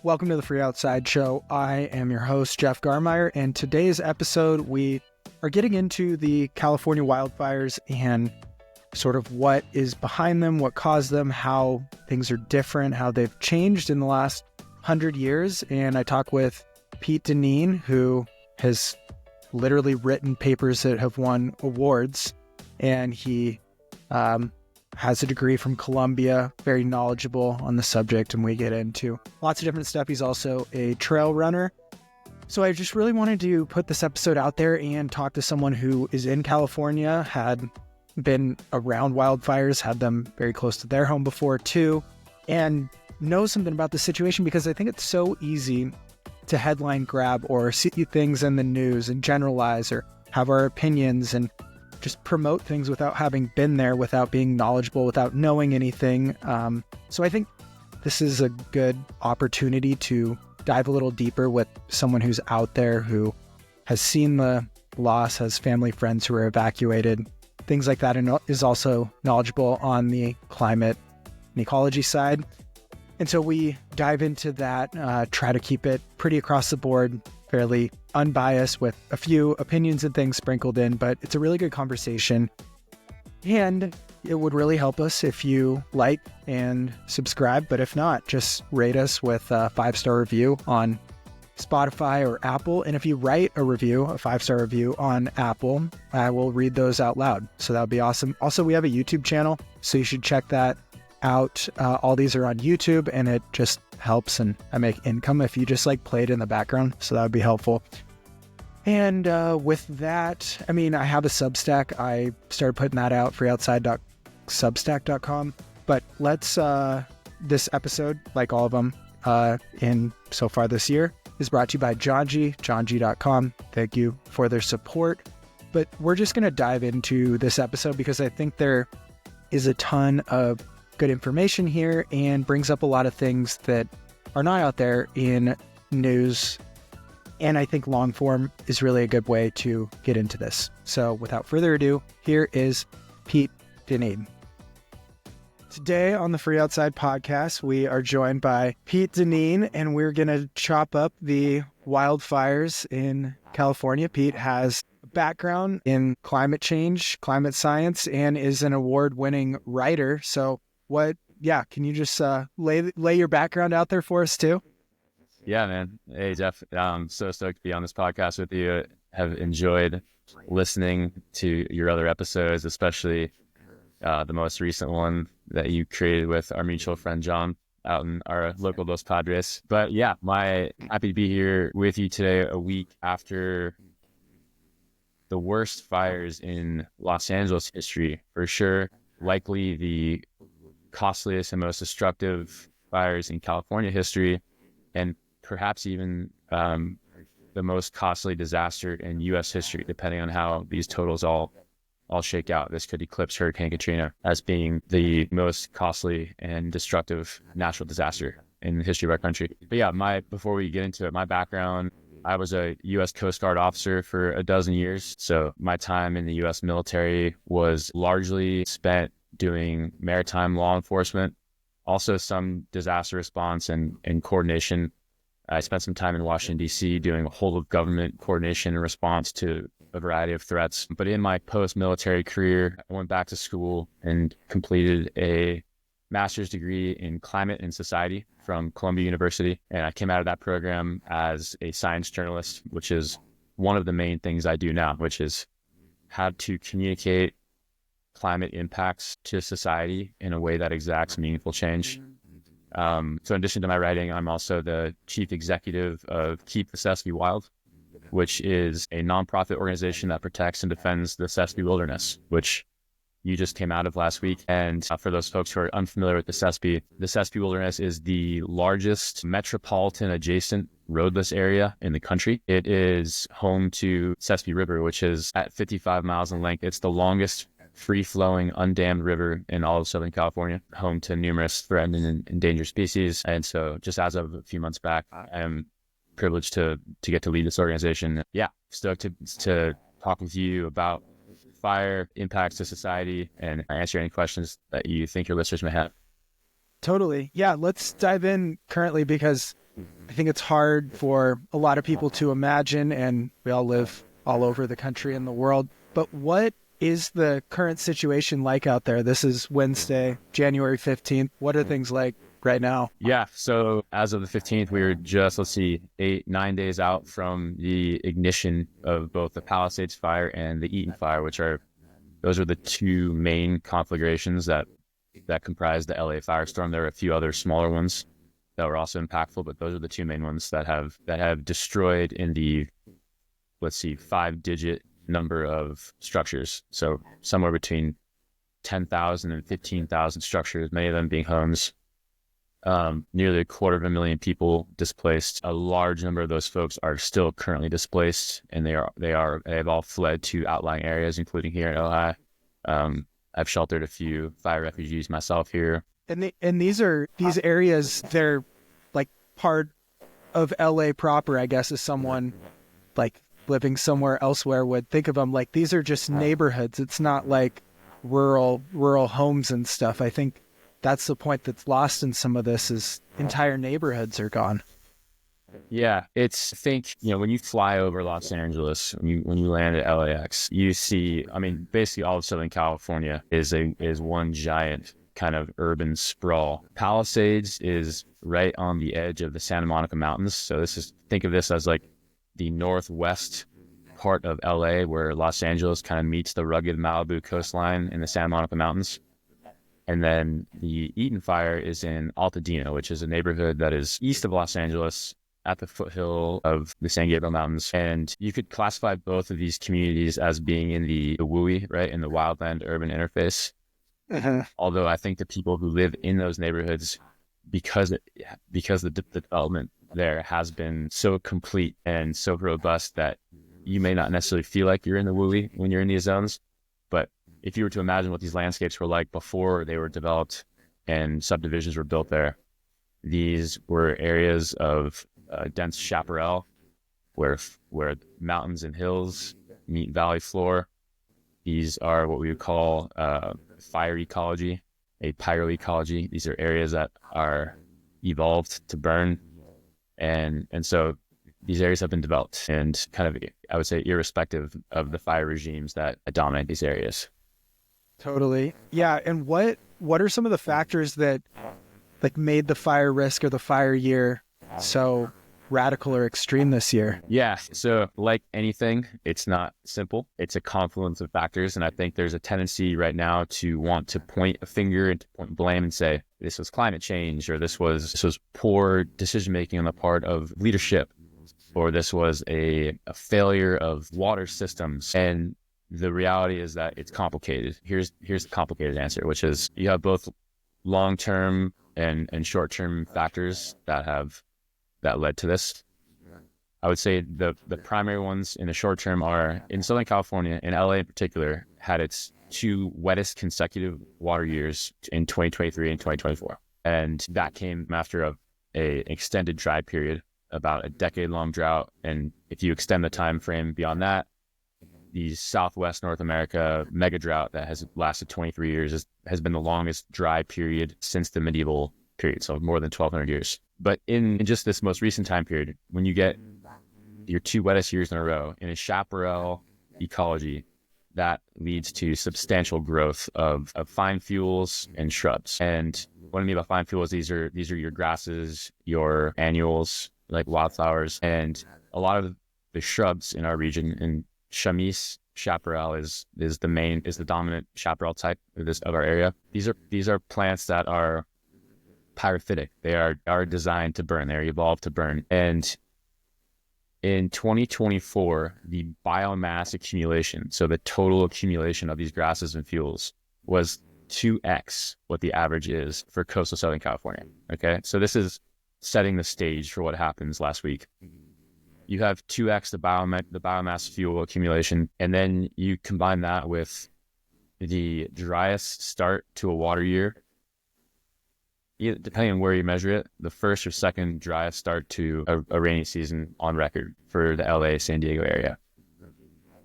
Welcome to the Free Outside Show. I am your host, Jeff Garmeyer, and today's episode, we are getting into the California wildfires and sort of what is behind them, what caused them, how things are different, how they've changed in the last 100 years. And I talk with Pete Deneen, who has literally written papers that have won awards, and he has a degree from Columbia, very knowledgeable on the subject, and we get into lots of different stuff. He's also a trail runner. So I just really wanted to put this episode out there and talk to someone who is in California, had been around wildfires, had them very close to their home before too, and knows something about the situation, because I think it's so easy to headline grab or see things in the news and generalize or have our opinions and just promote things without having been there, without being knowledgeable, without knowing anything. So I think this is a good opportunity to dive a little deeper with someone who's out there, who has seen the loss, has family, friends who are evacuated, things like that, and is also knowledgeable on the climate and ecology side. And so we dive into that, try to keep it pretty across the board, fairly unbiased, with a few opinions and things sprinkled in, but it's a really good conversation. And it would really help us if you like and subscribe, but if not, just rate us with a 5-star review on Spotify or Apple. And if you write a review, a 5-star review on Apple, I will read those out loud. So that would be awesome. Also, we have a YouTube channel, so you should check that out. All these are on YouTube, and it just helps, and I make income if you just like play it in the background, so that would be helpful. And with that, I mean, I have a Substack. I started putting that out, freeoutside.substack.com. But let's this episode, like all of them in so far this year, is brought to you by johnji.com. Thank you for their support. But we're just going to dive into this episode because I think there is a ton of good information here and brings up a lot of things that are not out there in news. And I think long form is really a good way to get into this. So without further ado, here is Pete Deneen. Today on the Free Outside podcast, we are joined by Pete Deneen, and we're going to chop up the wildfires in California. Pete has a background in climate change, climate science, and is an award-winning writer. So can you just lay your background out there for us too? Yeah, man. Hey, Jeff. I'm so stoked to be on this podcast with you. Have enjoyed listening to your other episodes, especially the most recent one that you created with our mutual friend, John, out in our local Los Padres. But yeah, happy to be here with you today, a week after the worst fires in Los Angeles history, for sure. Likely the costliest and most destructive fires in California history, and perhaps even the most costly disaster in U.S. history, depending on how these totals all shake out. This could eclipse Hurricane Katrina as being the most costly and destructive natural disaster in the history of our country. But yeah, before we get into it, my background, I was a U.S. Coast Guard officer for a dozen years. So my time in the U.S. military was largely spent doing maritime law enforcement, also some disaster response and coordination. I spent some time in Washington, D.C. doing a whole of government coordination and response to a variety of threats. But in my post-military career, I went back to school and completed a master's degree in climate and society from Columbia University. And I came out of that program as a science journalist, which is one of the main things I do now, which is how to communicate climate impacts to society in a way that exacts meaningful change. So in addition to my writing, I'm also the chief executive of Keep Sespe Wild, which is a nonprofit organization that protects and defends the Sespe wilderness, which you just came out of last week. And for those folks who are unfamiliar with the Sespe wilderness is the largest metropolitan adjacent roadless area in the country. It is home to Sespe River, which is at 55 miles in length. It's the longest free-flowing, undammed river in all of Southern California, home to numerous threatened and endangered species. And so just as of a few months back, I am privileged to get to lead this organization. Yeah, stoked to talk with you about fire impacts to society and answer any questions that you think your listeners may have. Totally. Yeah, let's dive in currently, because I think it's hard for a lot of people to imagine, and we all live all over the country and the world. But what is the current situation like out there? This is Wednesday, January 15th. What are things like right now? Yeah. So as of the 15th, we were just, 9 days out from the ignition of both the Palisades fire and the Eaton fire, those are the two main conflagrations that comprise the LA firestorm. There are a few other smaller ones that were also impactful, but those are the two main ones that have destroyed in the, 5-digit number of structures. So somewhere between 10,000 and 15,000 structures, many of them being homes. Nearly 250,000 people displaced. A large number of those folks are still currently displaced, and they've all fled to outlying areas, including here in Ojai. I've sheltered a few fire refugees myself here. And these areas, they're like part of LA proper, I guess, as someone like living somewhere elsewhere would think of them. Like, these are just neighborhoods. It's not like rural homes and stuff. I think that's the point that's lost in some of this, is entire neighborhoods are gone. Yeah, when you fly over Los Angeles, when you land at LAX, you see, basically all of Southern California is one giant kind of urban sprawl. Palisades is right on the edge of the Santa Monica Mountains. So think of this as like the northwest part of LA, where Los Angeles kind of meets the rugged Malibu coastline in the Santa Monica Mountains. And then the Eaton fire is in Altadena, which is a neighborhood that is east of Los Angeles at the foothill of the San Gabriel Mountains. And you could classify both of these communities as being in the WUI, right, in the wildland urban interface. Although I think the people who live in those neighborhoods, because the development there has been so complete and so robust, that you may not necessarily feel like you're in the WUI when you're in these zones. But if you were to imagine what these landscapes were like before they were developed and subdivisions were built there, these were areas of dense chaparral where mountains and hills meet valley floor. These are what we would call fire ecology, a pyroecology. These are areas that are evolved to burn. And so these areas have been developed, and kind of, I would say, irrespective of the fire regimes that dominate these areas. Totally. Yeah. And what are some of the factors that like made the fire risk or the fire year so radical or extreme this year? Yeah. So like anything, it's not simple. It's a confluence of factors. And I think there's a tendency right now to want to point a finger and to point blame and say, this was climate change, or this was poor decision-making on the part of leadership, or this was a failure of water systems. And the reality is that it's complicated. Here's the complicated answer, which is you have both long-term and short-term factors that led to this. I would say the primary ones in the short term are in Southern California, and LA in particular, had its two wettest consecutive water years in 2023 and 2024. And that came after an extended dry period, about a decade-long drought. And if you extend the time frame beyond that, the Southwest North America mega drought that has lasted 23 years has been the longest dry period since the medieval period, so more than 1,200 years. But in just this most recent time period, when you get your two wettest years in a row in a chaparral ecology, that leads to substantial growth of fine fuels and shrubs. And what I mean by fine fuels, these are your grasses, your annuals, like wildflowers, and a lot of the shrubs in our region. And chamise chaparral is the dominant chaparral type of our area. These are plants that are pyrophytic. They are designed to burn. They're evolved to burn. And in 2024, the biomass accumulation, so the total accumulation of these grasses and fuels, was 2x what the average is for coastal Southern California. Okay, so this is setting the stage for what happens last week. You have 2x the biomass fuel accumulation, and then you combine that with the driest start to a water year. Depending on where you measure it, the first or second driest start to a rainy season on record for the LA, San Diego area.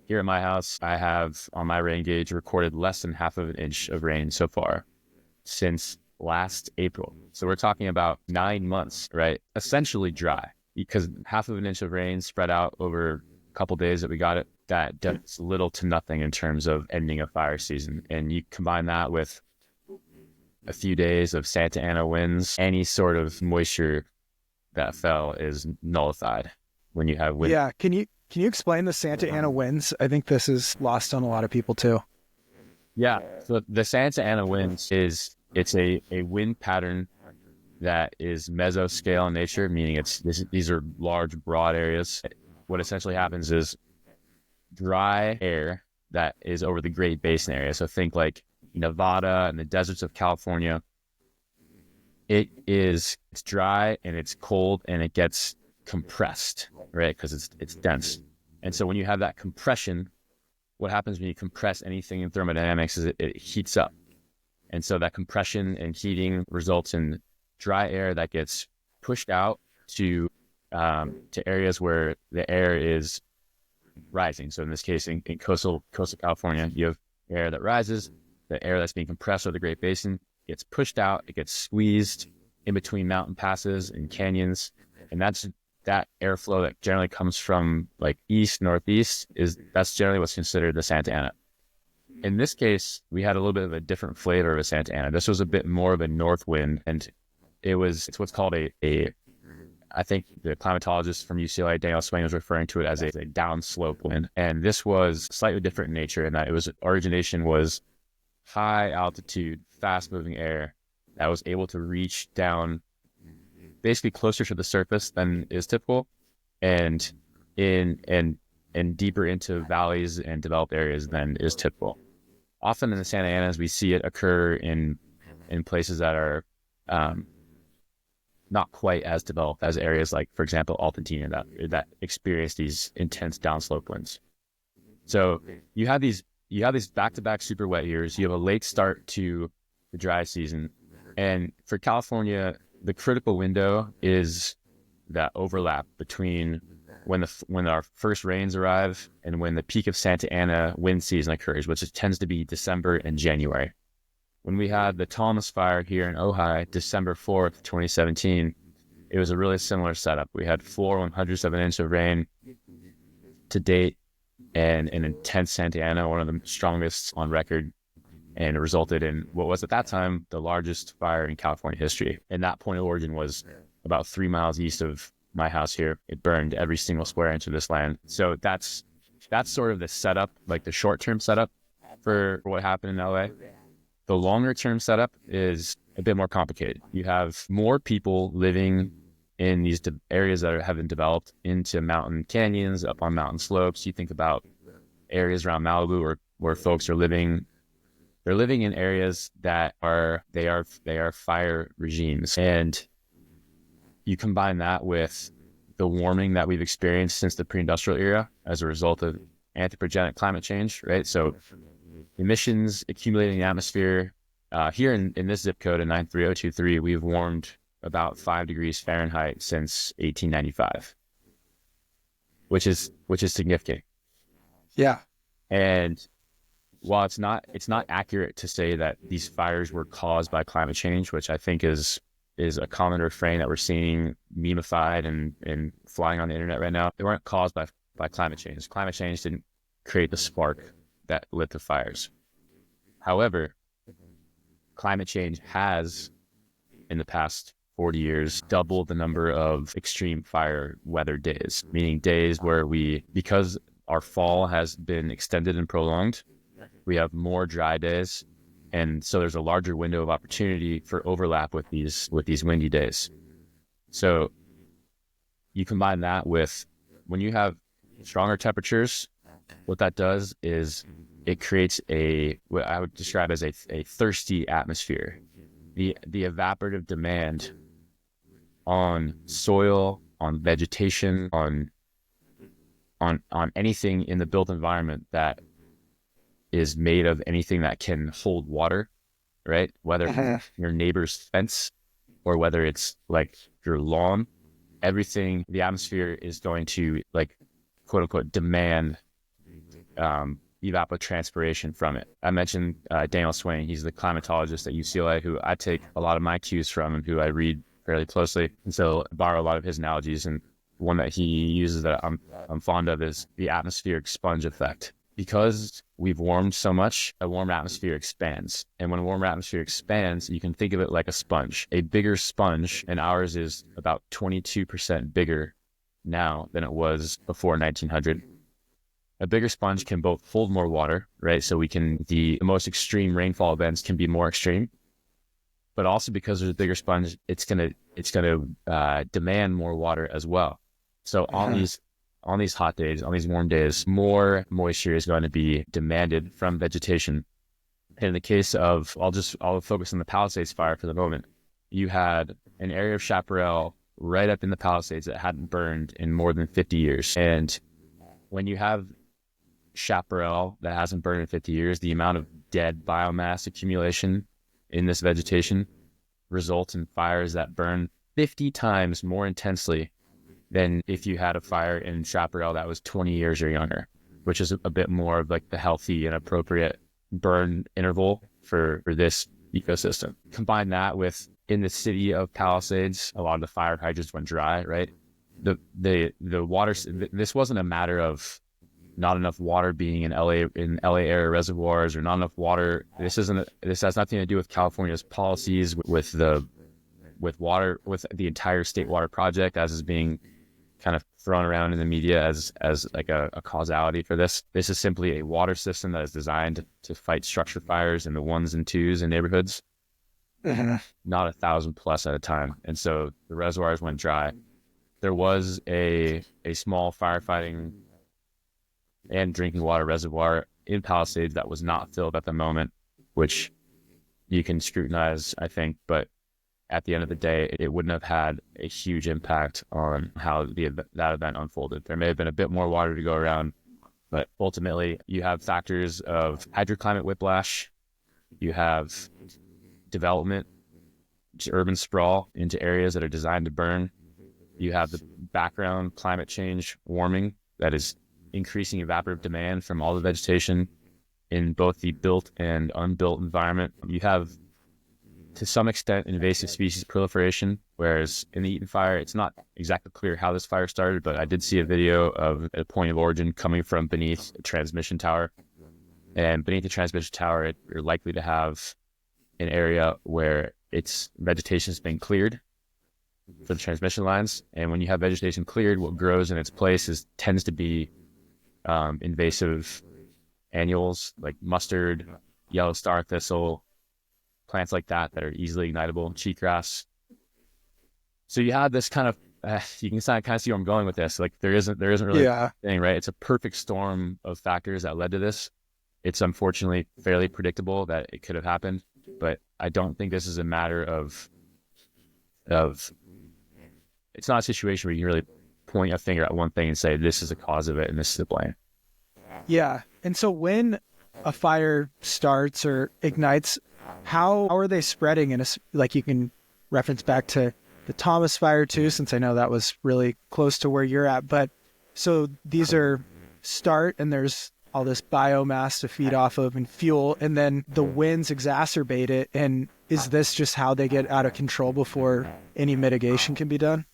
Here at my house, I have on my rain gauge recorded less than half of an inch of rain so far since last April. So we're talking about 9 months, right? Essentially dry. because half of an inch of rain spread out over a couple days that we got it, that does little to nothing in terms of ending a fire season. And you combine that with a few days of Santa Ana winds, any sort of moisture that fell is nullified when you have wind. Yeah. Can you explain the Santa Ana winds? I think this is lost on a lot of people too. Yeah. So the Santa Ana winds it's a wind pattern that is mesoscale in nature, meaning these are large, broad areas. What essentially happens is dry air that is over the Great Basin area. So think like Nevada and the deserts of California. It's dry and it's cold and it gets compressed, right? Because it's dense. And so when you have that compression, what happens when you compress anything in thermodynamics is it heats up. And so that compression and heating results in dry air that gets pushed out to areas where the air is rising. So in this case, in coastal California, you have air that rises, the air that's being compressed over the Great Basin gets pushed out, it gets squeezed in between mountain passes and canyons. And that airflow that generally comes from like east, northeast, that's generally what's considered the Santa Ana. In this case, we had a little bit of a different flavor of a Santa Ana. This was a bit more of a north wind, and it's what's called I think the climatologist from UCLA, Daniel Swain, was referring to it as a downslope wind. And this was slightly different in nature in that origination was high altitude, fast moving air that was able to reach down basically closer to the surface than is typical and deeper into valleys and developed areas than is typical. Often in the Santa Anas, we see it occur in places that are not quite as developed as areas like, for example, Altadena that experience these intense downslope winds. So you have these back-to-back super wet years. You have a late start to the dry season, and for California, the critical window is that overlap between when our first rains arrive and when the peak of Santa Ana wind season occurs, which tends to be December and January. When we had the Thomas Fire here in Ojai, December 4th, 2017, it was a really similar setup. We had 4/100ths of an inch of rain to date and an intense Santa Ana, one of the strongest on record, and it resulted in what was at that time the largest fire in California history. And that point of origin was about 3 miles east of my house here. It burned every single square inch of this land. So that's sort of the setup, like the short-term setup for what happened in LA. The longer-term setup is a bit more complicated. You have more people living in these areas that have been developed into mountain canyons, up on mountain slopes. You think about areas around Malibu where folks are living. They're living in areas that are fire regimes, and you combine that with the warming that we've experienced since the pre-industrial era as a result of anthropogenic climate change, right? So emissions accumulating in the atmosphere. Here in this zip code in 93023, we've warmed about 5 degrees Fahrenheit since 1895, which is significant. Yeah. And while it's not accurate to say that these fires were caused by climate change, which I think is a common refrain that we're seeing memeified and flying on the internet right now, they weren't caused by climate change. Climate change didn't create the spark that lit the fires. However, climate change has, in the past 40 years, doubled the number of extreme fire weather days, meaning days where because our fall has been extended and prolonged, we have more dry days. And so there's a larger window of opportunity for overlap with these windy days. So you combine that with when you have stronger temperatures, what that does is it creates what I would describe as a thirsty atmosphere. The evaporative demand on soil, on vegetation, on anything in the built environment that is made of anything that can hold water, right? Whether it's your neighbor's fence or whether it's like your lawn, everything, the atmosphere is going to, like, quote unquote, demand evapotranspiration from it. I mentioned Daniel Swain. He's the climatologist at UCLA who I take a lot of my cues from and who I read fairly closely. And so I borrow a lot of his analogies. And one that he uses that I'm fond of is the atmospheric sponge effect. Because we've warmed so much, a warm atmosphere expands. And when a warm atmosphere expands, you can think of it like a sponge. A bigger sponge, and ours is about 22% bigger now than it was before 1900. A bigger sponge can both hold more water, right? So the most extreme rainfall events can be more extreme, but also because there's a bigger sponge, it's gonna demand more water as well. So on these hot days, on these warm days, more moisture is going to be demanded from vegetation. And in the case of, I'll focus on the Palisades fire for the moment. You had an area of chaparral right up in the Palisades that hadn't burned in more than 50 years. And when you have chaparral that hasn't burned in 50 years, the amount of dead biomass accumulation in this vegetation results in fires that burn 50 times more intensely than if you had a fire in chaparral that was 20 years or younger, which is a bit more of like the healthy and appropriate burn interval for this ecosystem. Combine that with, in the city of Palisades, a lot of the fire hydrants went dry, right? The water, this wasn't a matter of not enough water being in LA area reservoirs, or not enough water. This has nothing to do with California's policies with the entire state water project, as is being kind of thrown around in the media as like a causality for this. This is simply a water system that is designed to fight structure fires in the 1s and 2s in neighborhoods, not 1,000 plus at a time. And so the reservoirs went dry. There was a small firefighting and drinking water reservoir in Palisades that was not filled at the moment, which you can scrutinize, I think, but at the end of the day, it wouldn't have had a huge impact on how that event unfolded. There may have been a bit more water to go around, but ultimately you have factors of hydroclimate whiplash, you have development, urban sprawl into areas that are designed to burn, you have the background climate change warming that is increasing evaporative demand from all the vegetation in both the built and unbuilt environment. You have, to some extent, invasive species proliferation, whereas in the Eaton fire, it's not exactly clear how this fire started, but I did see a video of a point of origin coming from beneath a transmission tower. And beneath the transmission tower, you're likely to have an area where its vegetation has been cleared for the transmission lines. And when you have vegetation cleared, what grows in its place tends to be invasive annuals like mustard, yellow star thistle, plants like that are easily ignitable, cheatgrass. So you have this kind of, you can kind of see where I'm going with this. Like there isn't really a thing, right? It's a perfect storm of factors that led to this. It's unfortunately fairly predictable that it could have happened, but I don't think this is a matter of it's not a situation where you can really point a finger at one thing and say, this is the cause of it and this is the blame. Yeah. And so when a fire starts or ignites, how are they spreading? And like you can reference back to the Thomas fire too, since I know that was really close to where you're at. But so these are start and there's all this biomass to feed off of and fuel, and then the winds exacerbate it. And is this just how they get out of control before any mitigation can be done?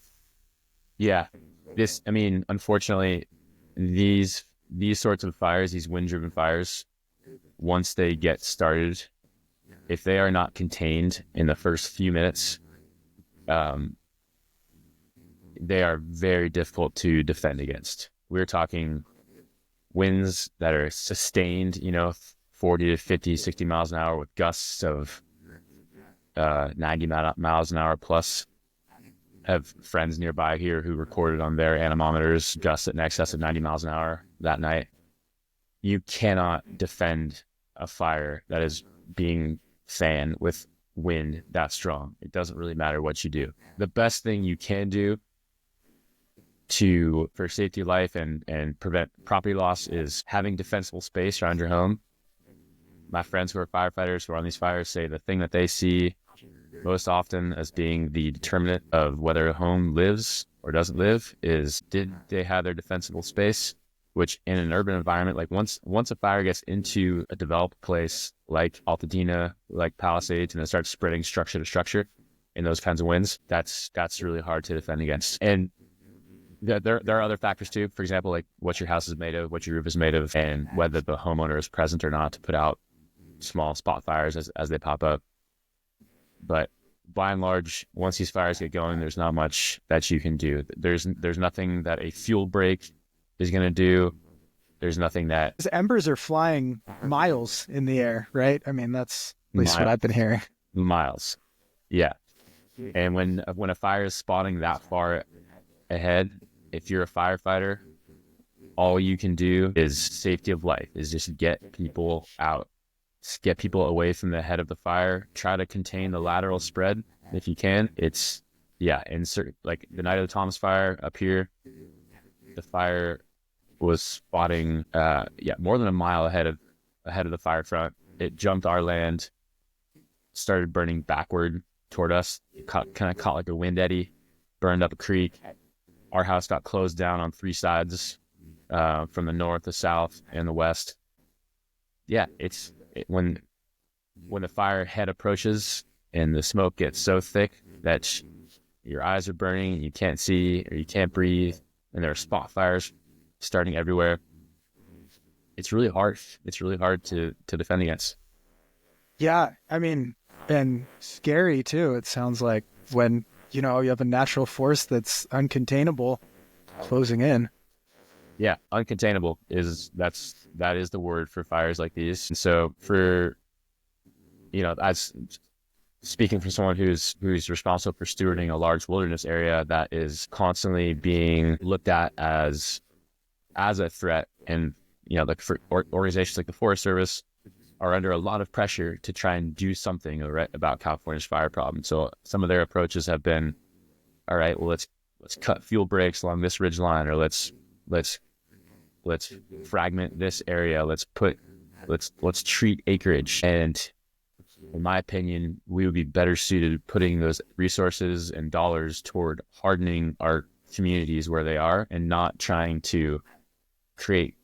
Yeah. Unfortunately, these sorts of fires, these wind-driven fires, once they get started, if they are not contained in the first few minutes, they are very difficult to defend against. We're talking winds that are sustained, 40 to 50, 60 miles an hour with gusts of 90 miles an hour plus. I have friends nearby here who recorded on their anemometers gusts in excess of 90 miles an hour that night. You cannot defend a fire that is being fanned with wind that strong. It doesn't really matter what you do. The best thing you can do for safety of life and prevent property loss is having defensible space around your home. My friends who are firefighters who are on these fires say the thing that they see most often as being the determinant of whether a home lives or doesn't live is, did they have their defensible space? Which in an urban environment, like once a fire gets into a developed place like Altadena, like Palisades, and it starts spreading structure to structure in those kinds of winds, that's really hard to defend against. And there are other factors too. For example, like what your house is made of, what your roof is made of, and whether the homeowner is present or not to put out small spot fires as they pop up. But by and large, once these fires get going, there's not much that you can do. There's nothing that a fuel break is going to do. There's nothing that... Because embers are flying miles in the air, right? I mean, that's at least what I've been hearing. Miles. Yeah. And when a fire is spawning that far ahead, if you're a firefighter, all you can do is safety of life, is just get people out, get people away from the head of the fire, try to contain the lateral spread if you can. It's, yeah, like the night of the Thomas fire up here, the fire was spotting more than a mile ahead of the fire front. It jumped our land, started burning backward toward us. It kind of caught like a wind eddy, burned up a creek. Our house got closed down on 3 sides, from the north, the south, and the west. Yeah, when the fire head approaches and the smoke gets so thick that your eyes are burning and you can't see or you can't breathe, and there are spot fires starting everywhere, it's really hard. It's really hard to defend against. Yeah, I mean, and scary too. It sounds like when, you have a natural force that's uncontainable closing in. Yeah, uncontainable that is the word for fires like these. And so for, as speaking from someone who's responsible for stewarding a large wilderness area that is constantly being looked at as a threat, and organizations like the Forest Service are under a lot of pressure to try and do something about California's fire problem. So some of their approaches have been, all right, well, let's cut fuel breaks along this ridge line, or let's fragment this area. Let's treat acreage. And in my opinion, we would be better suited putting those resources and dollars toward hardening our communities where they are, and not trying to create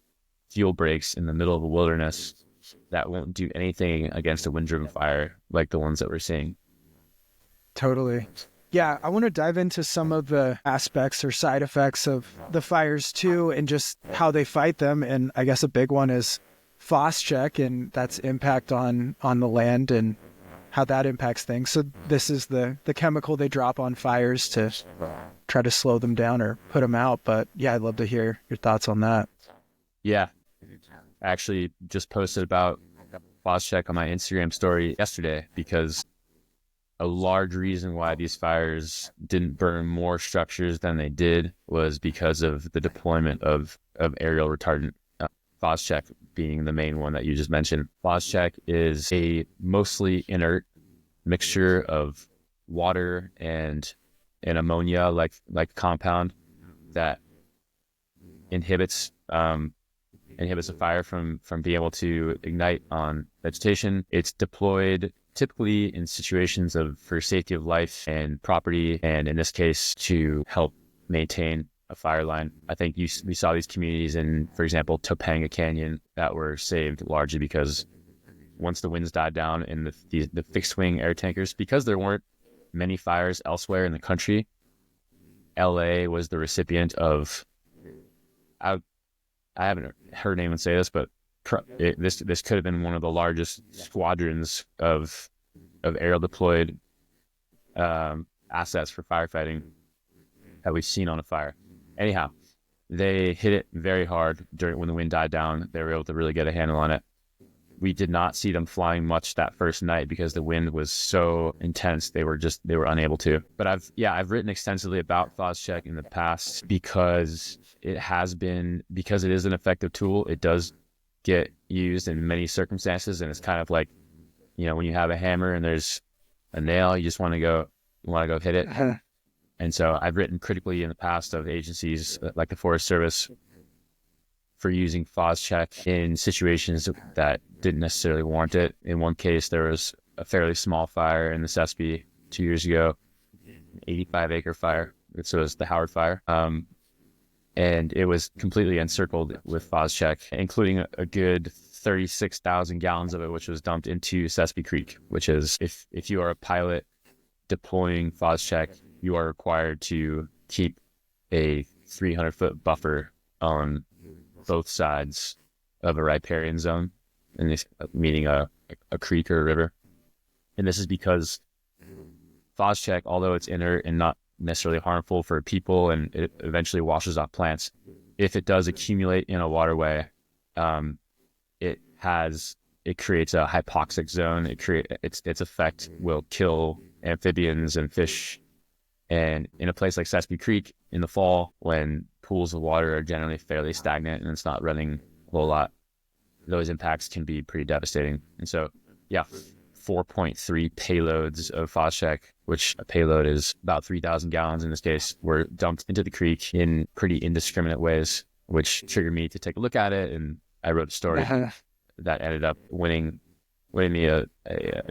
fuel breaks in the middle of a wilderness that won't do anything against a wind-driven fire like the ones that we're seeing. Totally. Yeah, I want to dive into some of the aspects or side effects of the fires too, and just how they fight them. And I guess a big one is Foscheck, and that's impact on the land and how that impacts things. So this is the chemical they drop on fires to try to slow them down or put them out. But yeah, I'd love to hear your thoughts on that. Yeah, I actually just posted about Foscheck on my Instagram story yesterday, because a large reason why these fires didn't burn more structures than they did was because of the deployment of aerial retardant, Foscheck being the main one that you just mentioned. Foscheck is a mostly inert mixture of water and ammonia like compound that inhibits a fire from being able to ignite on vegetation. It's deployed typically in situations for safety of life and property, and in this case, to help maintain a fire line. I think we saw these communities in, for example, Topanga Canyon, that were saved largely because once the winds died down in the fixed wing air tankers, because there weren't many fires elsewhere in the country, LA was the recipient of, I haven't heard anyone say this, but this could have been one of the largest squadrons of aerial deployed assets for firefighting that we've seen on a fire. Anyhow, they hit it very hard when the wind died down. They were able to really get a handle on it. We did not see them flying much that first night because the wind was so intense. They were unable to. But I've written extensively about Foscheck in the past because it is an effective tool. It does get used in many circumstances, and it's kind of like, when you have a hammer and there's a nail, you just want to go hit it. And so I've written critically in the past of agencies like the Forest Service for using Foscheck in situations that didn't necessarily warrant it. In one case, there was a fairly small fire in the Sespe 2 years ago, an 85-acre fire. So it was the Howard Fire. And it was completely encircled with Foscheck, including a good 36,000 gallons of it, which was dumped into Sespe Creek, which is, if you are a pilot deploying Foscheck, you are required to keep a 300-foot buffer on both sides of a riparian zone, and this meaning a creek or a river. And this is because Foscheck, although it's inert and not necessarily harmful for people, and it eventually washes off plants, if it does accumulate in a waterway, it creates a hypoxic zone. Its effect will kill amphibians and fish. And in a place like Sespe Creek in the fall, when pools of water are generally fairly stagnant and it's not running a whole lot, those impacts can be pretty devastating. And so, 4.3 payloads of Foscheck, which a payload is about 3,000 gallons in this case, were dumped into the creek in pretty indiscriminate ways, which triggered me to take a look at it. And I wrote a story that ended up winning me a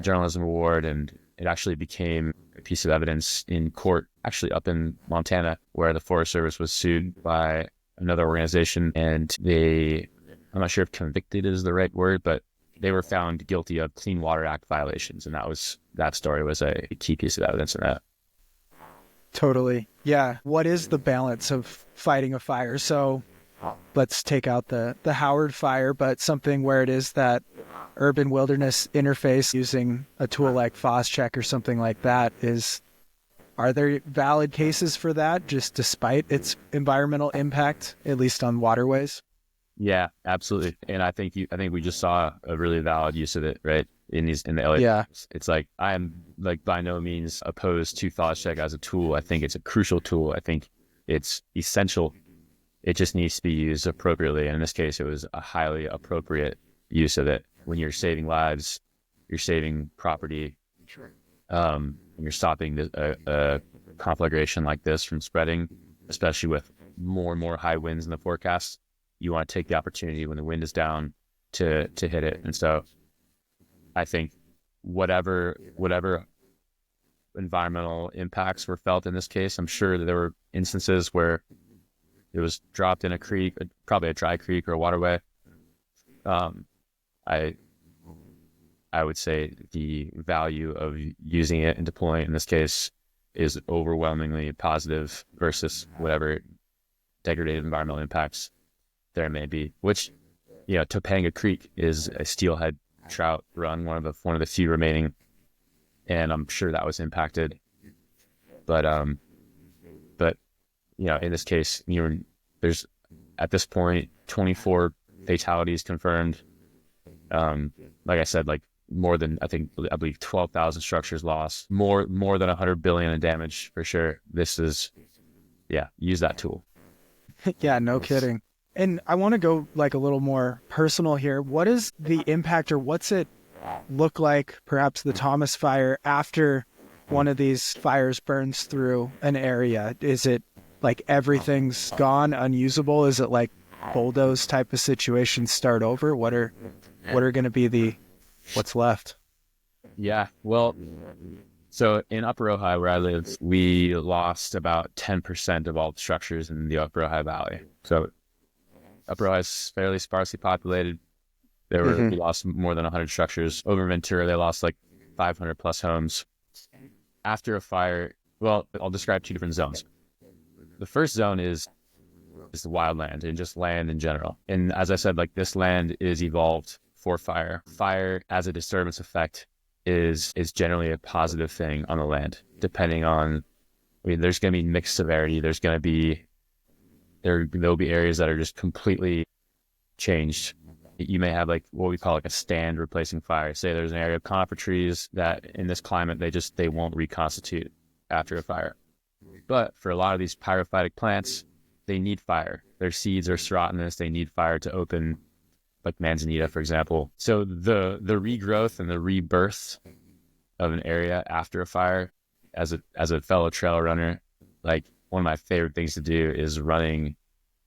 journalism award, and it actually became a piece of evidence in court, actually up in Montana, where the Forest Service was sued by another organization, and I'm not sure if convicted is the right word, but they were found guilty of Clean Water Act violations, and that story was a key piece of evidence in that. Totally. Yeah. What is the balance of fighting a fire? So let's take out the Howard fire, but something where it is that urban wilderness interface using a tool like Foscheck or something like that are there valid cases for that, just despite its environmental impact, at least on waterways? Yeah, absolutely. And I think we just saw a really valid use of it, right? In the LA. Yeah. It's like, I am like by no means opposed to Foscheck as a tool. I think it's a crucial tool. I think it's essential. It just needs to be used appropriately. And in this case, it was a highly appropriate use of it. When you're saving lives, you're saving property, and you're stopping a conflagration like this from spreading, especially with more and more high winds in the forecast. You want to take the opportunity when the wind is down to hit it. And so I think whatever environmental impacts were felt in this case, I'm sure that there were instances where it was dropped in a creek, probably a dry creek or a waterway. I would say the value of using it and deploying it in this case is overwhelmingly positive versus whatever degraded environmental impacts there may be. Which, Topanga Creek is a steelhead trout run, one of the few remaining, and I'm sure that was impacted. But in this case, there's at this point 24 fatalities confirmed. Like I said, like more than I believe 12,000 structures lost, more than 100 billion in damage for sure. This is, use that tool. Yeah, no kidding. And I want to go like a little more personal here. What is the impact, or what's it look like, perhaps the Thomas fire, after one of these fires burns through an area? Is it like everything's gone, unusable? Is it like bulldoze type of situations start over? What are going to be what's left? Yeah, well, so in Upper Ojai, where I live, we lost about 10% of all the structures in the Upper Ojai Valley. So Upper Ojai is fairly sparsely populated. We lost more than 100 structures. Over Ventura, they lost like 500 plus homes. After a fire, well, I'll describe two different zones. The first zone is the wildland and just land in general. And as I said, like this land is evolved for fire. Fire as a disturbance effect is generally a positive thing on the land, depending on, there's going to be mixed severity. There'll be areas that are just completely changed. You may have like what we call like a stand replacing fire. Say there's an area of conifer trees that in this climate, they won't reconstitute after a fire. But for a lot of these pyrophytic plants, they need fire. Their seeds are serotinous. They need fire to open, like manzanita, for example. So the regrowth and the rebirth of an area after a fire, as a fellow trail runner, like one of my favorite things to do is running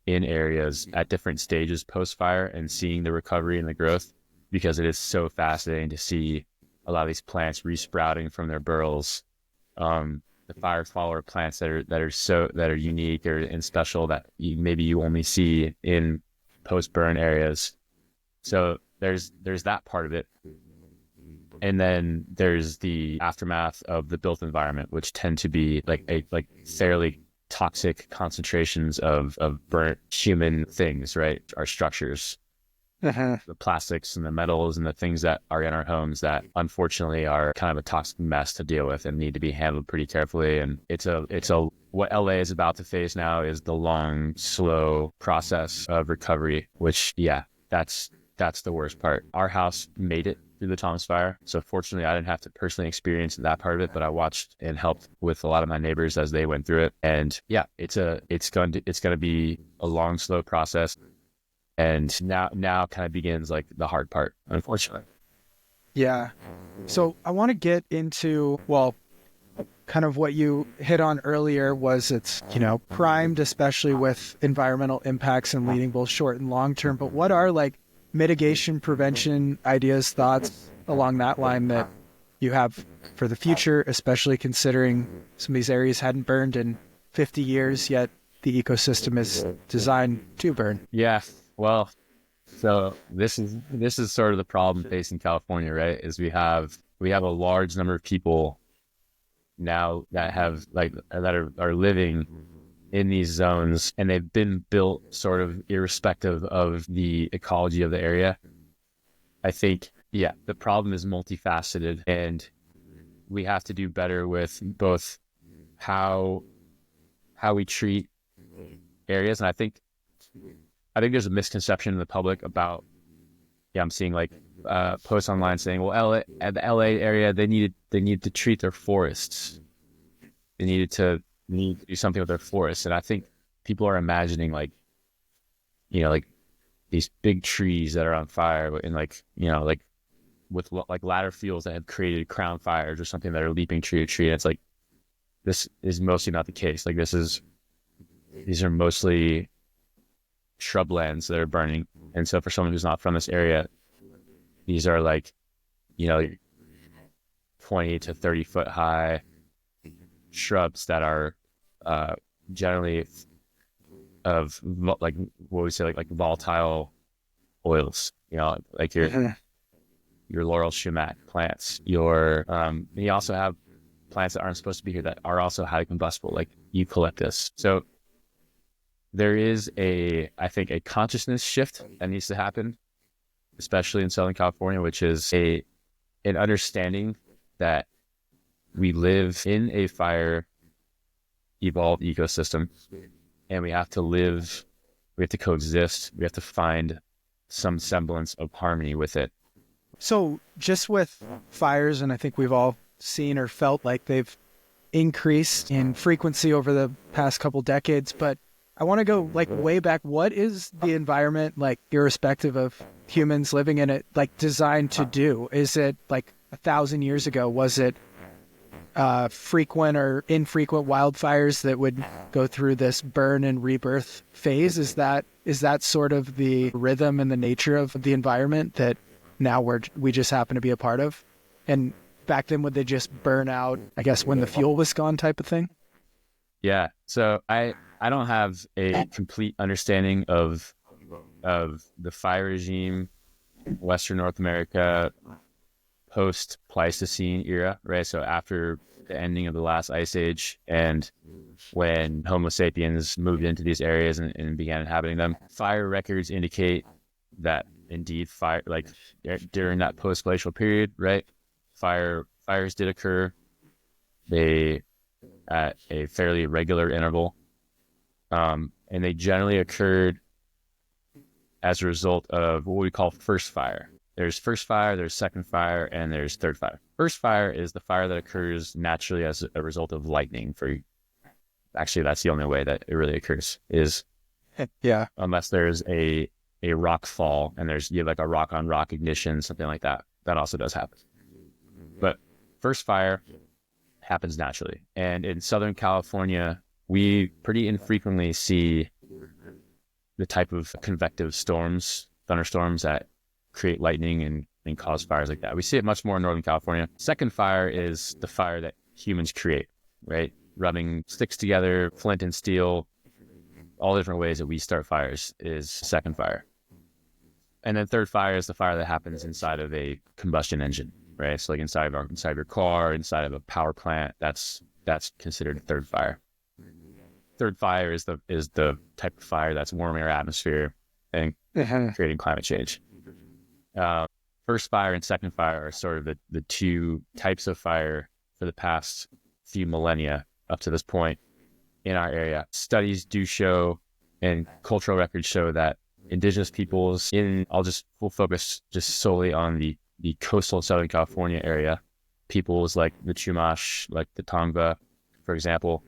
in areas at different stages post-fire and seeing the recovery and the growth, because it is so fascinating to see a lot of these plants resprouting from their burrows. The fire follower plants that are unique and special that maybe you only see in post-burn areas. So there's that part of it. And then there's the aftermath of the built environment, which tend to be like fairly toxic concentrations of burnt human things, right? Our structures, the plastics and the metals and the things that are in our homes that unfortunately are kind of a toxic mess to deal with and need to be handled pretty carefully. And what LA is about to face now is the long, slow process of recovery, which, that's the worst part. Our house made it through the Thomas Fire. So fortunately, I didn't have to personally experience that part of it, but I watched and helped with a lot of my neighbors as they went through it. And it's going to be a long, slow process. And now kind of begins like the hard part, unfortunately. Yeah. So I want to get into, kind of what you hit on earlier was it's, primed, especially with environmental impacts and leading both short and long term. But what are like mitigation, prevention ideas, thoughts along that line that you have for the future, especially considering some of these areas hadn't burned in 50 years, yet the ecosystem is designed to burn? Yeah. Well, so this is sort of the problem facing California, right? Is we have a large number of people now that are living in these zones, and they've been built sort of irrespective of the ecology of the area. I think, the problem is multifaceted, and we have to do better with both how we treat areas. And I think there's a misconception in the public about, I'm seeing like posts online saying, well, the LA area, they needed to treat their forests. They need to do something with their forests. And I think people are imagining like these big trees that are on fire and with like ladder fields that have created crown fires or something that are leaping tree to tree. And it's like, this is mostly not the case. Like these are mostly shrublands that are burning. And so for someone who's not from this area, these are like, 20 to 30 foot high shrubs that are generally of like what we say like volatile oils, like your laurel sumac plants. You also have plants that aren't supposed to be here that are also highly combustible, like eucalyptus. So there is I think a consciousness shift that needs to happen, especially in Southern California, which is an understanding that we live in a fire evolved ecosystem, and we have to coexist. We have to find some semblance of harmony with it. So just with fires, and I think we've all seen or felt like they've increased in frequency over the past couple decades, but I want to go like way back. What is the environment, like irrespective of humans living in it, like designed to do? Is it like 1,000 years ago? Was it frequent or infrequent wildfires that would go through this burn and rebirth phase? Is that sort of the rhythm and the nature of the environment that now we just happen to be a part of? And back then, would they just burn out, I guess, when the fuel was gone type of thing? Yeah. So I don't have a complete understanding of the fire regime, Western North America, post-Pleistocene era, right? So after the ending of the last ice age and when Homo sapiens moved into these areas and began inhabiting them, fire records indicate that indeed fire, like during that post-glacial period, right? Fires did occur. They at a fairly regular interval. And they generally occurred as a result of what we call first fire. There's first fire, there's second fire, and there's third fire. First fire is the fire that occurs naturally as a result of lightning. Actually, that's the only way that it really occurs, is unless there's a rock fall and you have like a rock on rock ignition, something like that. That also does happen. But first fire happens naturally. And in Southern California, we pretty infrequently see the type of convective storms, thunderstorms that create lightning and cause fires like that. We see it much more in Northern California. Second fire is the fire that humans create, right? Rubbing sticks together, flint and steel, all different ways that we start fires is second fire. And then third fire is the fire that happens inside of a combustion engine, right? So like inside your car, inside of a power plant, that's considered third fire. third fire is the type of fire that's warming our atmosphere and creating climate change. First fire and second fire are sort of the two types of fire for the past few millennia up to this point in our area. Studies do show, and cultural records show, that indigenous peoples we'll focus just solely on the coastal Southern California area. Peoples like the Chumash, like the Tongva, for example,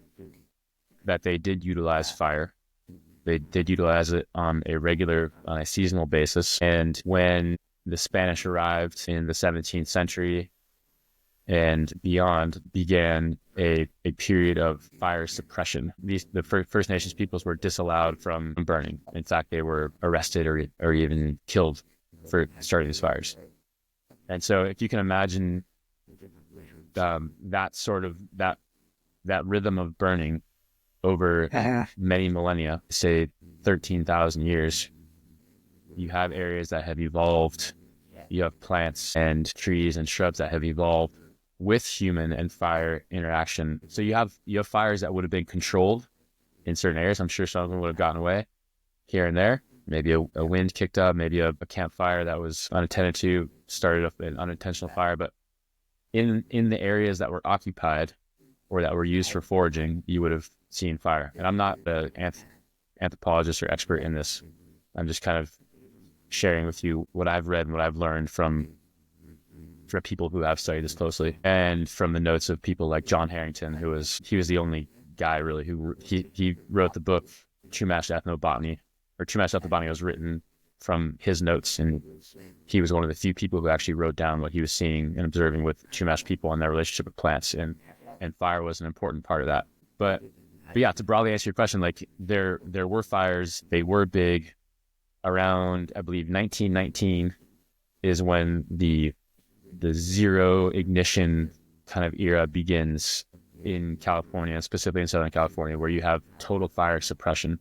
that they did utilize fire. They did utilize it on a seasonal basis. And when the Spanish arrived in the 17th century and beyond, began a period of fire suppression. The First Nations peoples were disallowed from burning. In fact, they were arrested or even killed for starting these fires. And so if you can imagine that rhythm of burning over many millennia, say 13,000 years, you have areas that have evolved. You have plants and trees and shrubs that have evolved with human and fire interaction. So you have fires that would have been controlled in certain areas. I'm sure some of them would have gotten away here and there. Maybe a wind kicked up, maybe a campfire that was unattended to started up an unintentional fire. But in the areas that were occupied or that were used for foraging, you would have seen fire. And I'm not an anthropologist or expert in this. I'm just kind of sharing with you what I've read and what I've learned from people who have studied this closely, and from the notes of people like John Harrington, he was the only guy really who he wrote the book Chumash Ethnobotany, or Chumash Ethnobotany was written from his notes, and he was one of the few people who actually wrote down what he was seeing and observing with Chumash people and their relationship with plants, and fire was an important part of that. But yeah, to broadly answer your question, like there were fires, they were big. Around, I believe, 1919 is when the zero ignition kind of era begins in California, specifically in Southern California, where you have total fire suppression.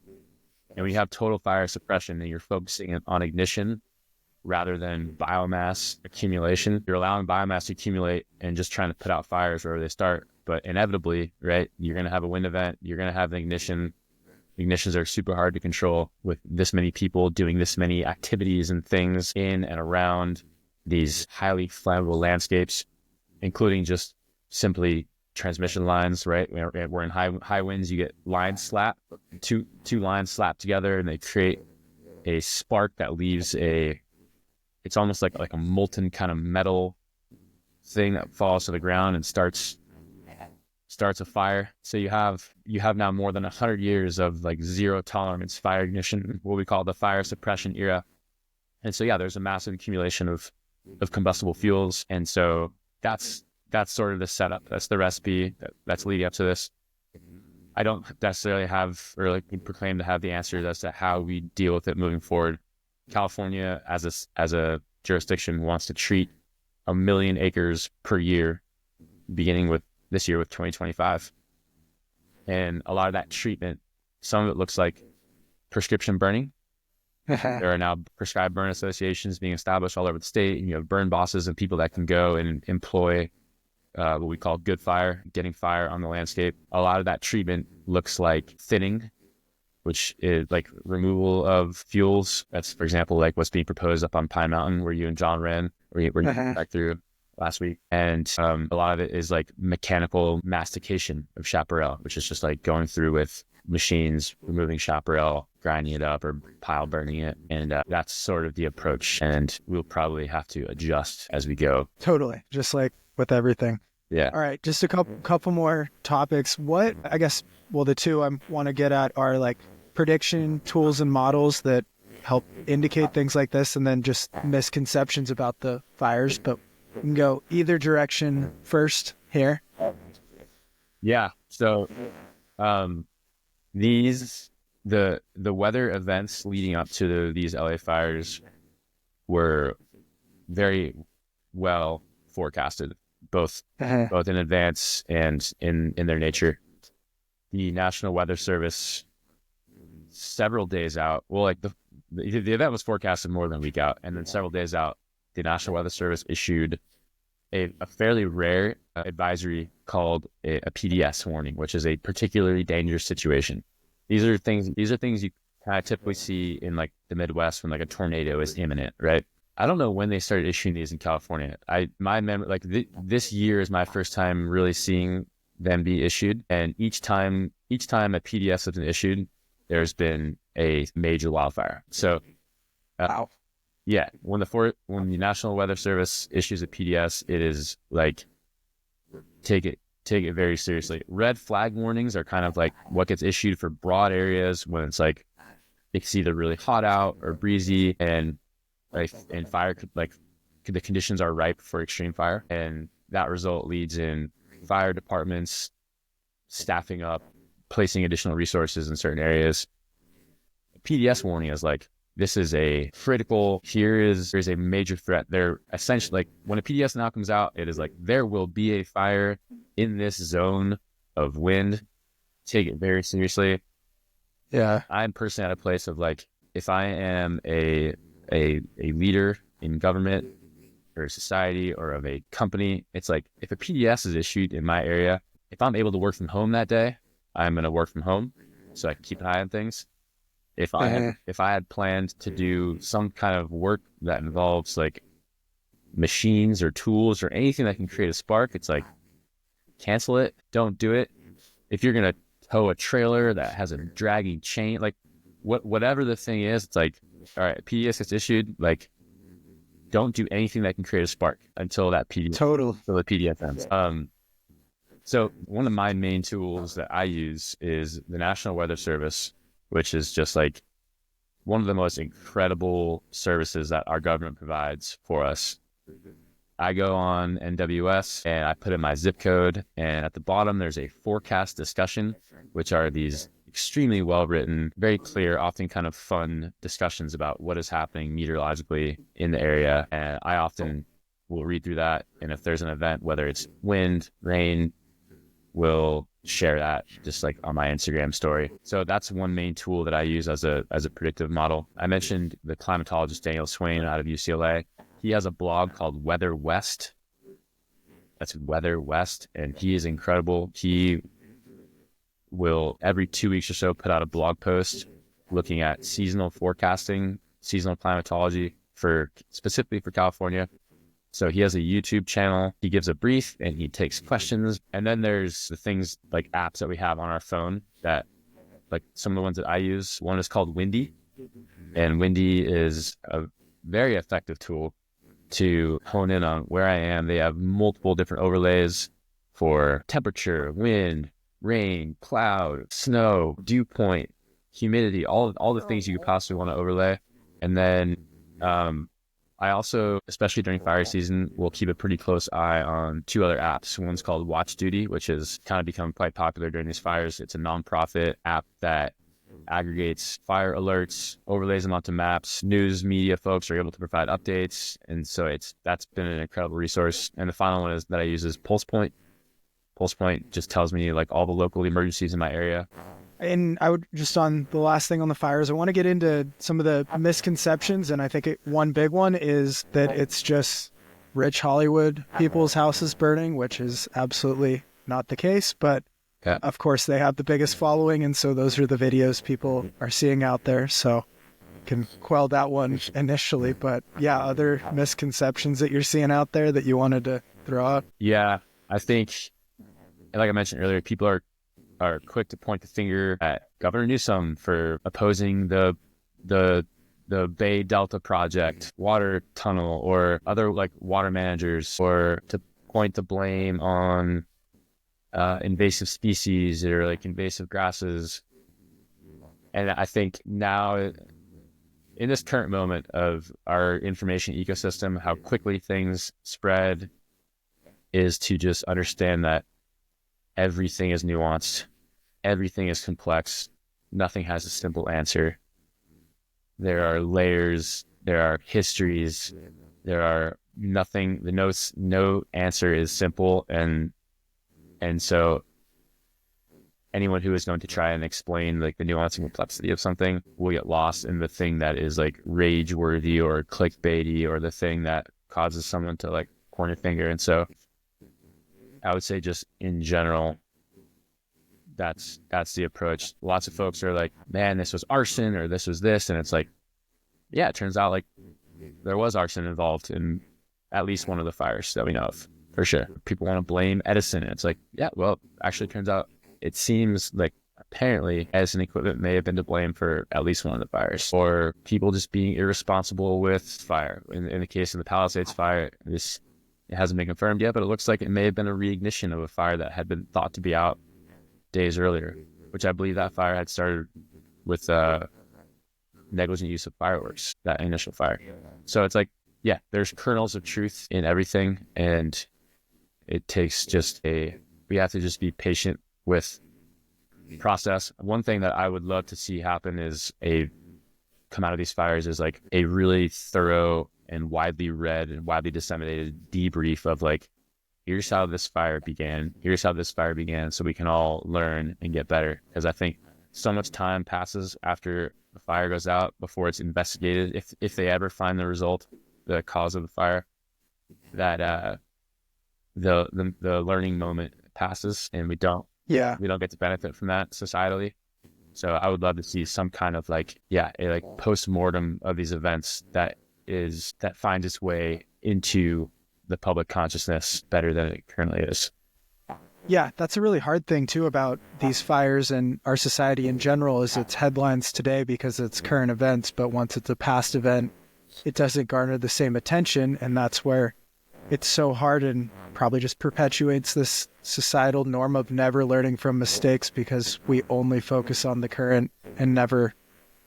And when you have total fire suppression and you're focusing on ignition rather than biomass accumulation, you're allowing biomass to accumulate and just trying to put out fires wherever they start. But inevitably, right, you're going to have a wind event, you're going to have an ignition. Ignitions are super hard to control with this many people doing this many activities and things in and around these highly flammable landscapes, including just simply transmission lines, right? We're in high winds, you get lines slap, two lines slap together, and they create a spark that leaves it's almost like a molten kind of metal thing that falls to the ground and starts a fire. So you have now more than 100 years of like zero tolerance fire ignition, what we call the fire suppression era. And so yeah, there's a massive accumulation of combustible fuels. And so that's sort of the setup. That's the recipe that's leading up to this. I don't necessarily have, or like proclaim to have, the answers as to how we deal with it moving forward. California as a jurisdiction wants to treat 1 million acres per year, beginning with this year with 2025. And a lot of that treatment, some of it looks like prescription burning. There are now prescribed burn associations being established all over the state. You have burn bosses and people that can go and employ what we call good fire, getting fire on the landscape. A lot of that treatment looks like thinning, which is like removal of fuels. That's, for example, like what's being proposed up on Pine Mountain, where you and John ran, where you back through last week. And a lot of it is like mechanical mastication of chaparral, which is just like going through with machines, removing chaparral, grinding it up, or pile burning it. And that's sort of the approach. And we'll probably have to adjust as we go. Totally. Just like with everything. Yeah. All right. Just a couple more topics. What, I guess, well, the two I want to get at are like prediction tools and models that help indicate things like this, and then just misconceptions about the fires. But we can go either direction first here. Yeah. So the weather events leading up to these LA fires were very well forecasted, both in advance and in their nature. The National Weather Service, several days out, well, like the event was forecasted more than a week out, and then several days out, the National Weather Service issued a fairly rare advisory called a PDS warning, which is a particularly dangerous situation. These are things you kind of typically see in like the Midwest when like a tornado is imminent, right? I don't know when they started issuing these in California. My memory, like this year is my first time really seeing them be issued, and each time a PDS has been issued, there's been a major wildfire. So, Wow. yeah, when the National Weather Service issues a PDS, it is like take it very seriously. Red flag warnings are kind of like what gets issued for broad areas when it's like it's either really hot out or breezy, and fire like the conditions are ripe for extreme fire, and that result leads in fire departments staffing up, placing additional resources in certain areas. PDS warning is like, this is a critical, here's a major threat. They're essentially like, when a PDS now comes out, it is like, there will be a fire in this zone of wind. Take it very seriously. Yeah. I'm personally at a place of like, if I am a leader in government or society or of a company, it's like, if a PDS is issued in my area, if I'm able to work from home that day, I'm going to work from home so I can keep an eye on things. If I had planned to do some kind of work that involves like machines or tools or anything that can create a spark, it's like, cancel it. Don't do it. If you're going to tow a trailer that has a dragging chain, like whatever the thing is, it's like, all right, PDS gets issued, like, don't do anything that can create a spark until that PDS, until the PDS ends. So one of my main tools that I use is the National Weather Service, which is just like one of the most incredible services that our government provides for us. I go on NWS and I put in my zip code, and at the bottom there's a forecast discussion, which are these extremely well-written, very clear, often kind of fun discussions about what is happening meteorologically in the area. And I often will read through that, and if there's an event, whether it's wind, rain, will share that just like on my Instagram story. So that's one main tool that I use as a predictive model. I mentioned the climatologist Daniel Swain out of UCLA. He has a blog called Weather West. That's Weather West, and he is incredible. He will every 2 weeks or so put out a blog post looking at seasonal forecasting, seasonal climatology specifically for California. So he has a YouTube channel. He gives a brief and he takes questions. And then there's the things like apps that we have on our phone that, like some of the ones that I use. One is called Windy, and Windy is a very effective tool to hone in on where I am. They have multiple different overlays for temperature, wind, rain, cloud, snow, dew point, humidity, all the things you could possibly want to overlay. And then I also, especially during fire season, will keep a pretty close eye on two other apps. One's called Watch Duty, which has kind of become quite popular during these fires. It's a nonprofit app that aggregates fire alerts, overlays them onto maps. News media folks are able to provide updates, and so that's been an incredible resource. And the final one that I use is Pulse Point. Pulse Point just tells me like all the local emergencies in my area. And I would just, on the last thing on the fires, I want to get into some of the misconceptions. And I think one big one is that it's just rich Hollywood people's houses burning, which is absolutely not the case. But yeah, of course, they have the biggest following. And so those are the videos people are seeing out there. So can quell that one initially. But yeah, other misconceptions that you're seeing out there that you wanted to throw out? Yeah, I think, like I mentioned earlier, people are quick to point the finger at Governor Newsom for opposing the Bay Delta project, water tunnel, or other like water managers, or to point the blame on invasive species or like invasive grasses. And I think now, in this current moment of our information ecosystem, how quickly things spread, is to just understand that everything is nuanced. Everything is complex. Nothing has a simple answer. There are layers. There are histories. There are nothing. No answer is simple, and so anyone who is going to try and explain like the nuance and complexity of something will get lost in the thing that is like rage-worthy or clickbaity, or the thing that causes someone to like point a finger. And so I would say, just in general, that's the approach. Lots of folks are like, man, this was arson or this was this. And it's like, yeah, it turns out like there was arson involved in at least one of the fires that we know of, for sure. People want to blame Edison. And it's like, yeah, well, actually turns out it seems like apparently Edison equipment may have been to blame for at least one of the fires, or people just being irresponsible with fire. In the case of the Palisades fire, it hasn't been confirmed yet, but it looks like it may have been a reignition of a fire that had been thought to be out days earlier, which I believe that fire had started with negligent use of fireworks, that initial fire. So it's like, yeah, there's kernels of truth in everything, and it takes we have to just be patient with process. One thing that I would love to see happen is come out of these fires is like a really thorough and widely read and widely disseminated debrief of like, here's how this fire began, so we can all learn and get better. Because I think so much time passes after the fire goes out before it's investigated, if they ever find the cause of the fire, that the learning moment passes and we don't get to benefit from that societally. So I would love to see some kind of a post-mortem of these events that finds its way into the public consciousness better than it currently is. Yeah, that's a really hard thing too about these fires and our society in general, is it's headlines today because it's current events, but once it's a past event, it doesn't garner the same attention, and that's where it's so hard and probably just perpetuates this societal norm of never learning from mistakes because we only focus on the current and never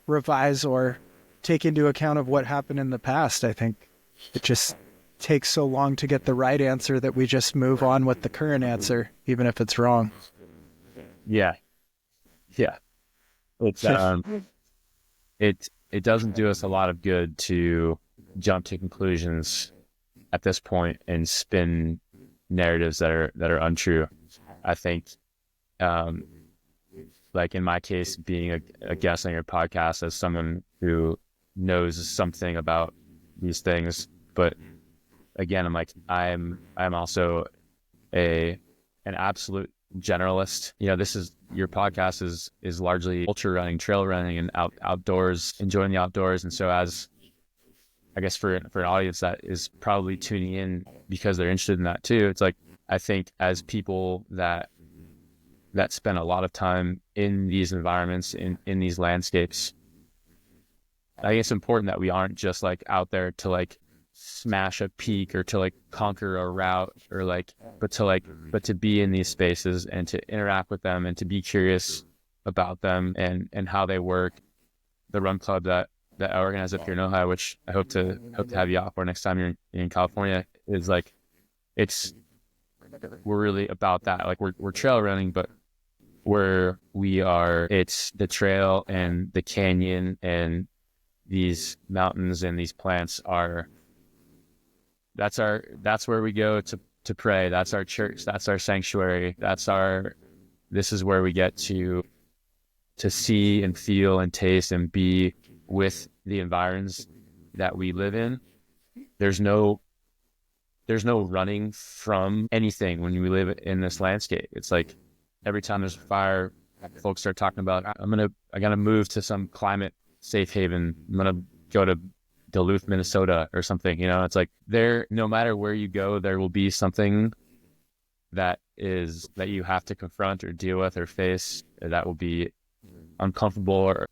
revise or take into account of what happened in the past. I think it just takes so long to get the right answer that we just move on with the current answer, even if it's wrong. Yeah. It's it doesn't do us a lot of good to jump to conclusions at this point and spin narratives that are untrue. I think, like in my case, being a guest on your podcast as someone who knows something about these things, but again, I'm also an absolute generalist. Your podcast is largely ultra running, trail running, and outdoors, enjoying the outdoors. And so as, I guess for an audience that is probably tuning in because they're interested in that too, it's like, I think as people that spend a lot of time in these environments, in these landscapes, I think it's important that we aren't just out there to smash a peak or to conquer a route or but to be in these spaces and to interact with them and to be curious about them and how they work. The run club that I organize up here in Ohio, which I hope to have you out for next time you're in California, is we're really about that. We're trail running, but where we are, it's the trail and the canyon and these mountains and these plants that's where we go to pray. That's our church. That's our sanctuary. This is where we get to see and feel and taste and be with the environs that we live in. There's no running from anything when we live in this landscape. It's like every time there's a fire, folks start talking about, I gotta move to some climate safe haven. I'm gonna go to Duluth, Minnesota or something. It's like no matter where you go, there will be something that you have to confront or deal with or face that will be uncomfortable or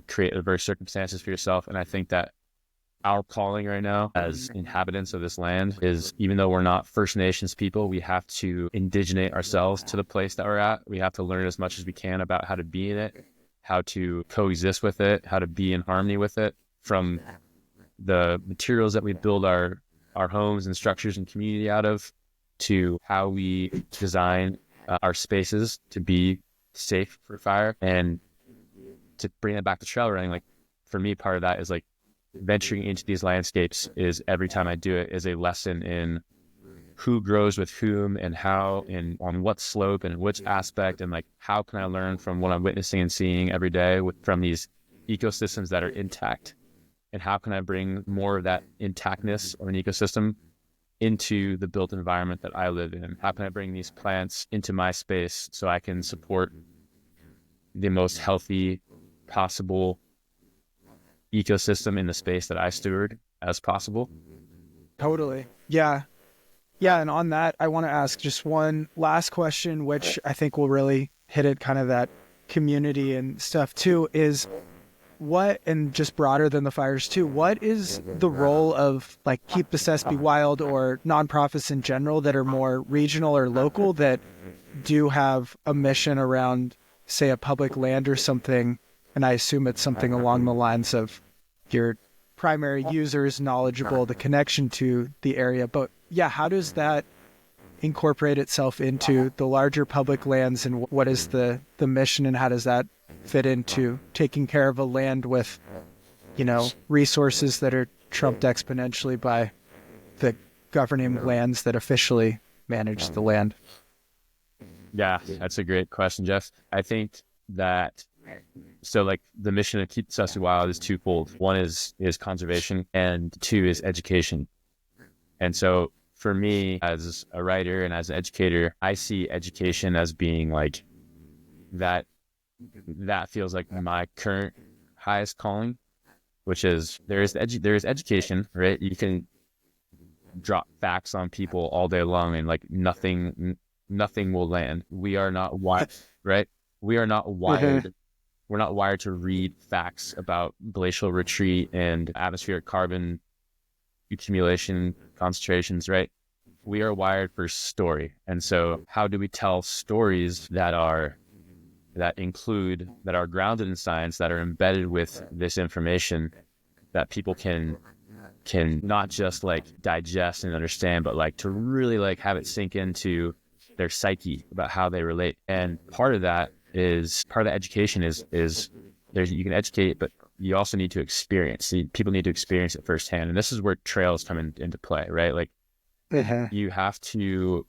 create adverse circumstances for yourself. And I think that our calling right now as inhabitants of this land is, even though we're not First Nations people, we have to indigenate ourselves to the place that we're at. We have to learn as much as we can about how to be in it, how to coexist with it, how to be in harmony with it, from the materials that we build our homes and structures and community out of, to how we design our spaces to be safe for fire. And to bring it back to trail running, for me, part of that is venturing into these landscapes is, every time I do it, is a lesson in who grows with whom and how and on what slope and which aspect, and how can I learn from what I'm witnessing and seeing every day from these ecosystems that are intact, and how can I bring more of that intactness of an ecosystem into the built environment that I live in? How can I bring these plants into my space so I can support the most healthy possible ecosystem in the space that I steward as possible? Totally. Yeah. Yeah. And on that, I want to ask just one last question, which I think will really hit it, kind of that community and stuff too, is what, and just broader than the fires too, what is the role of like Keep Sespe Wild or nonprofits in general that are more regional or local that do have a mission around, say, a public land or something? And I assume it's something along the lines of your primary users knowledgeable, the connection to the area. But yeah, how does that incorporate itself into the larger public lands, and what is the mission, and how does that fit into taking care of a land with, you know, resources that are trumped exponentially by the governing lands that officially manage the land? Yeah, that's a great question, Jeff. I think that, so like the mission of Keep Sespe Wild is twofold. One is conservation, and two is education. And so for me, as a writer and as an educator, I see education as being like that feels like my current highest calling, which is there is education, right? You can drop facts on people all day long and like nothing will land. We are not wired, right? We are not wired. We're not wired to read facts about glacial retreat and atmospheric carbon accumulation concentrations, right? We are wired for story. And so how do we tell stories that are grounded in science, that are embedded with this information, that people can not just like digest and understand, but like to really like have it sink into their psyche about how they relate? And part of the education is you can educate, but you also need to experience. See, people need to experience it firsthand. And this is where trails come into play, right? Like you have to,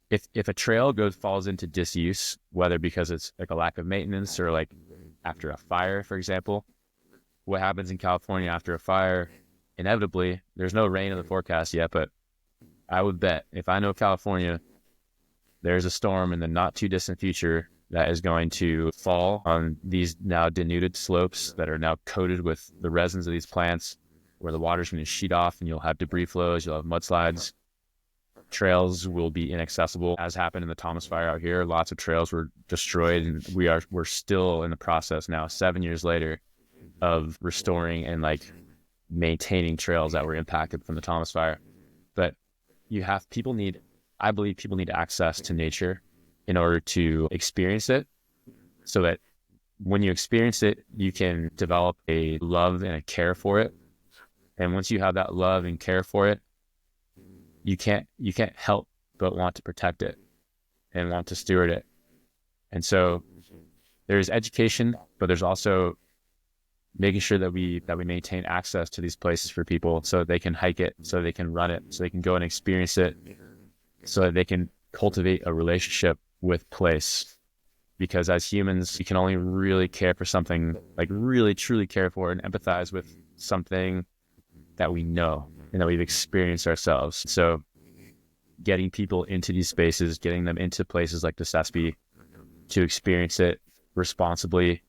if a trail falls into disuse, whether because it's like a lack of maintenance or like after a fire, for example, what happens in California after a fire, inevitably, there's no rain in the forecast yet, but I would bet if I know California, there's a storm in the not too distant future that is going to fall on these now denuded slopes that are now coated with the resins of these plants, where the water's going to sheet off and you'll have debris flows, you'll have mudslides. Trails will be inaccessible, as happened in the Thomas Fire out here. Lots of trails were destroyed, and we're still in the process now, 7 years later, of restoring and like maintaining trails that were impacted from the Thomas Fire. But I believe people need access to nature in order to experience it, so that when you experience it, you can develop a love and a care for it. And once you have that love and care for it, you can't help but want to protect it and want to steward it. And so there's education, but there's also making sure that we maintain access to these places for people, so that they can hike it, so they can run it, so they can go and experience it, so that they can cultivate a relationship with place. Because as humans, we can only really care for something, like really truly care for and empathize with something that we know and that we've experienced ourselves. So getting people into these spaces, getting them into places like the Sespe to experience it responsibly,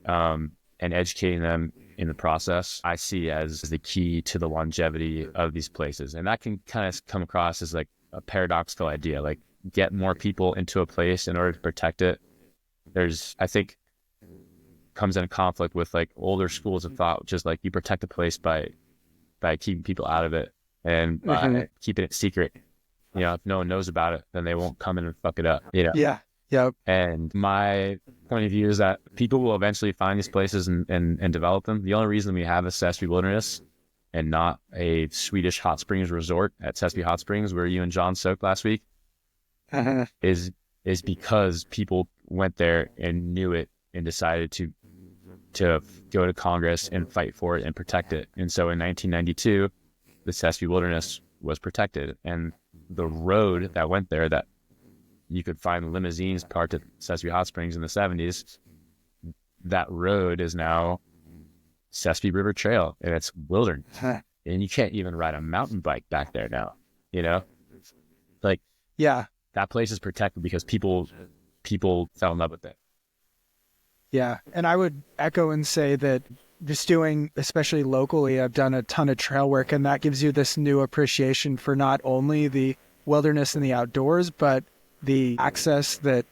and educating them in the process, I see as the key to the longevity of these places. And that can kind of come across as like a paradoxical idea, like get more people into a place in order to protect it. I think comes in conflict with like older schools of thought, which is like you protect a place by keeping people out of it and by keeping it secret. You know, if no one knows about it, then they won't come in and fuck it up, you know? Yeah. Yep. And my point of view is that people will eventually find these places and develop them. The only reason we have a Sespe Wilderness and not a Swedish hot springs resort at Sespe Hot Springs, where you and John soaked last week, is because people went there and knew it and decided to go to Congress and fight for it and protect it. And so in 1992, the Sespe Wilderness was protected, and the road that went there, that you could find limousines parked at Sespe Hot Springs in the 70s, that road is now Sespe River Trail, and it's wilderness. and you can't even ride a mountain bike back there now, you know? Like, Yeah. that place is protected because people fell in love with it. Yeah. And I would echo and say that just doing, especially locally, I've done a ton of trail work, and that gives you this new appreciation for not only the wilderness and the outdoors, but the access that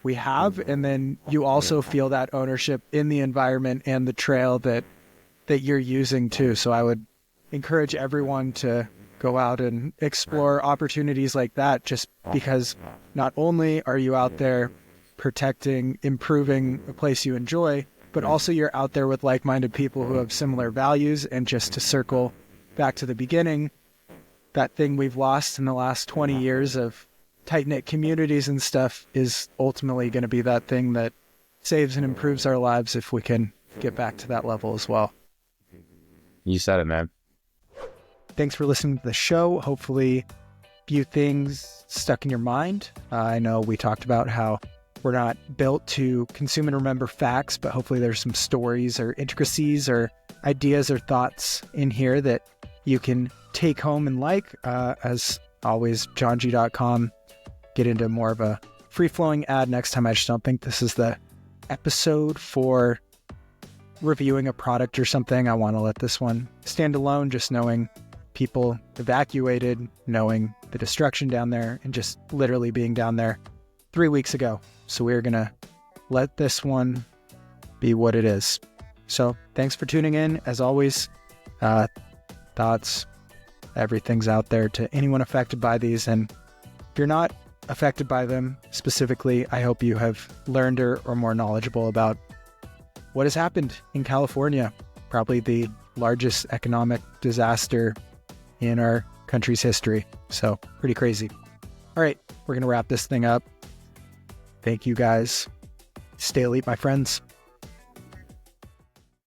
we have. And then you also feel that ownership in the environment and the trail that you're using too. So I would encourage everyone to go out and explore opportunities like that, just because not only are you out there protecting, improving a place you enjoy, but also you're out there with like-minded people who have similar values. And just to circle back to the beginning, that thing we've lost in the last 20 years of tight-knit communities and stuff is ultimately going to be that thing that saves and improves our lives if we can get back to that level as well. You said it, man. Thanks for listening to the show. Hopefully a few things stuck in your mind. I know we talked about how we're not built to consume and remember facts, but hopefully there's some stories or intricacies or ideas or thoughts in here that you can take home and like. As always, johng.com. Get into more of a free-flowing ad next time. I just don't think this is the episode for reviewing a product or something. I want to let this one stand alone, just knowing people evacuated, knowing the destruction down there, and just literally being down there 3 weeks ago. So we're going to let this one be what it is. So thanks for tuning in. As always, thoughts, everything's out there to anyone affected by these. And if you're not affected by them specifically, I hope you have learned or are more knowledgeable about what has happened in California, probably the largest economic disaster in our country's history. So pretty crazy. All right, we're going to wrap this thing up. Thank you guys. Stay elite, my friends.